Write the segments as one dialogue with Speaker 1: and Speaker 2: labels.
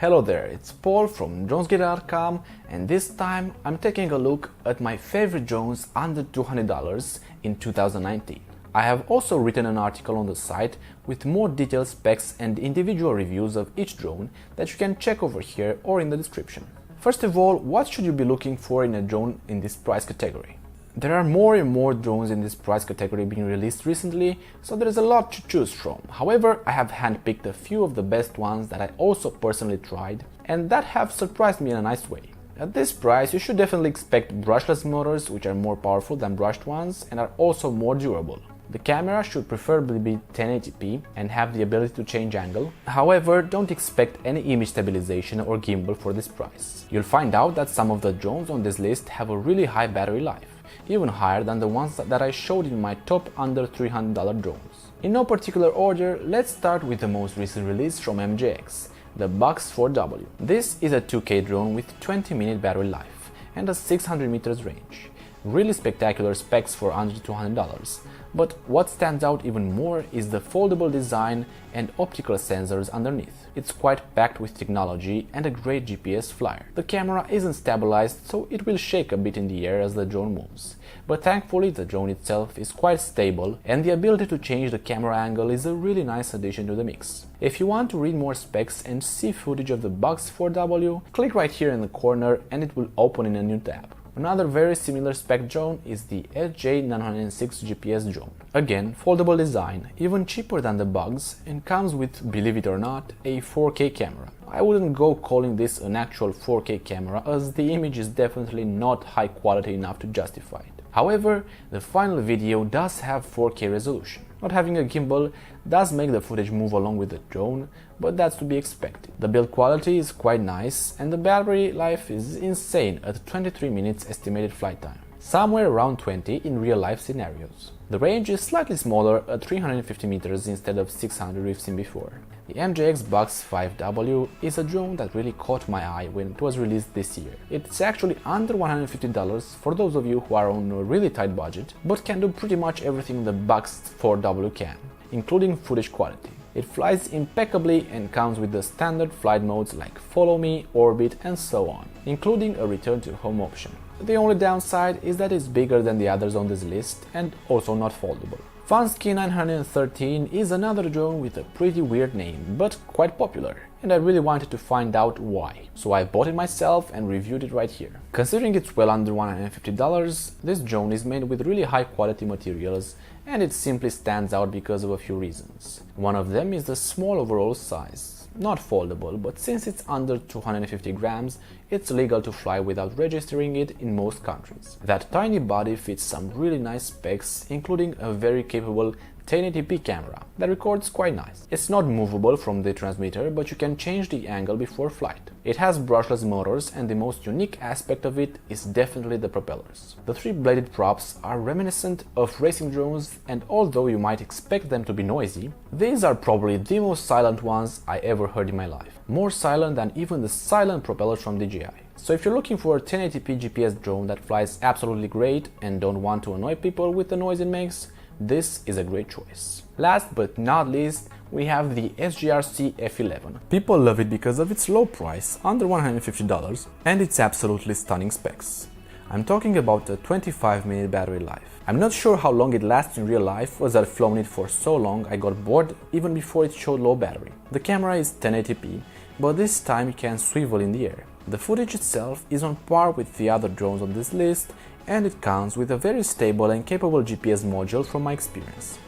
Speaker 1: Hello there, it's Paul from dronesgear.com, and this time I'm taking a look at my favorite drones under $200 in 2019. I have also written an article on the site with more detailed specs and individual reviews of each drone that you can check over here or in the description. First of all, what should you be looking for in a drone in this price category? There are more and more drones in this price category being released recently, so there is a lot to choose from. However, I have handpicked a few of the best ones that I also personally tried and that have surprised me in a nice way. At this price, you should definitely expect brushless motors, which are more powerful than brushed ones and are also more durable. The camera should preferably be 1080p and have the ability to change angle. However, don't expect any image stabilization or gimbal for this price. You'll find out that some of the drones on this list have a really high battery life, even higher than the ones that I showed in my top under $300 drones. In no particular order, let's start with the most recent release from MJX, the Box 4W. This is a 2K drone with 20-minute battery life and a 600 meters range. Really spectacular specs for under $200. But what stands out even more is the foldable design and optical sensors underneath. It's quite packed with technology and a great GPS flyer. The camera isn't stabilized, so it will shake a bit in the air as the drone moves. But thankfully the drone itself is quite stable, and the ability to change the camera angle is a really nice addition to the mix. If you want to read more specs and see footage of the Box 4W, click right here in the corner and it will open in a new tab. Another very similar spec drone is the SJ906 GPS drone. Again, foldable design, even cheaper than the Bugs, and comes with, believe it or not, a 4K camera. I wouldn't go calling this an actual 4K camera, as the image is definitely not high quality enough to justify it. However, the final video does have 4K resolution. Not having a gimbal does make the footage move along with the drone, but that's to be expected. The build quality is quite nice and the battery life is insane at 23 minutes estimated flight time, somewhere around 20 in real life scenarios. The range is slightly smaller at 350 meters instead of 600 we've seen before. The MJX Box 5W is a drone that really caught my eye when it was released this year. It's actually under $150 for those of you who are on a really tight budget, but can do pretty much everything the Box 4W can, including footage quality. It flies impeccably and comes with the standard flight modes like follow me, orbit and so on, including a return to home option. The only downside is that it's bigger than the others on this list and also not foldable. Funsky 913 is another drone with a pretty weird name, but quite popular, and I really wanted to find out why. So I bought it myself and reviewed it right here. Considering it's well under $150, this drone is made with really high quality materials and it simply stands out because of a few reasons. One of them is the small overall size. Not foldable, but since it's under 250 grams, it's legal to fly without registering it in most countries. That tiny body fits some really nice specs, including a very capable 1080p camera that records quite nice. It's not movable from the transmitter, but you can change the angle before flight. It has brushless motors, and the most unique aspect of it is definitely the propellers. The three-bladed props are reminiscent of racing drones, and although you might expect them to be noisy, these are probably the most silent ones I ever heard in my life. More silent than even the silent propellers from DJI. So if you're looking for a 1080p GPS drone that flies absolutely great and don't want to annoy people with the noise it makes, this is a great choice. Last but not least, we have the SGRC F11. People love it because of its low price, under $150, and its absolutely stunning specs. I'm talking about a 25-minute battery life. I'm not sure how long it lasts in real life, as I've flown it for so long I got bored even before it showed low battery. The camera is 1080p, but this time it can swivel in the air. The footage itself is on par with the other drones on this list, and it comes with a very stable and capable GPS module from my experience.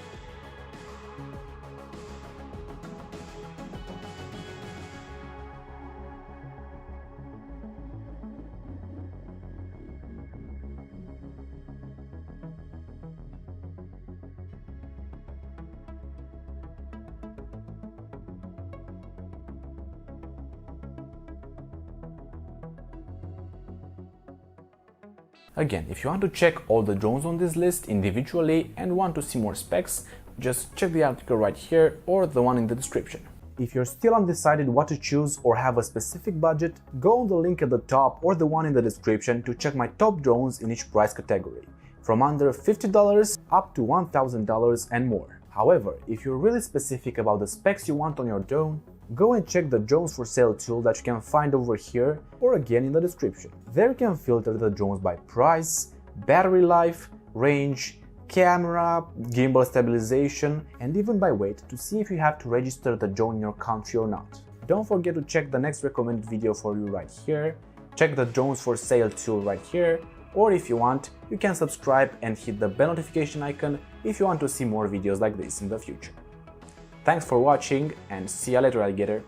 Speaker 1: Again, if you want to check all the drones on this list individually and want to see more specs, just check the article right here or the one in the description. If you're still undecided what to choose or have a specific budget, go on the link at the top or the one in the description to check my top drones in each price category, from under $50 up to $1,000 and more. However, if you're really specific about the specs you want on your drone, go and check the drones for sale tool that you can find over here or again in the description. There you can filter the drones by price, battery life, range, camera, gimbal stabilization, and even by weight to see if you have to register the drone in your country or not. Don't forget to check the next recommended video for you right here, check the drones for sale tool right here, or if you want, you can subscribe and hit the bell notification icon if you want to see more videos like this in the future. Thanks for watching and see you later, alligator!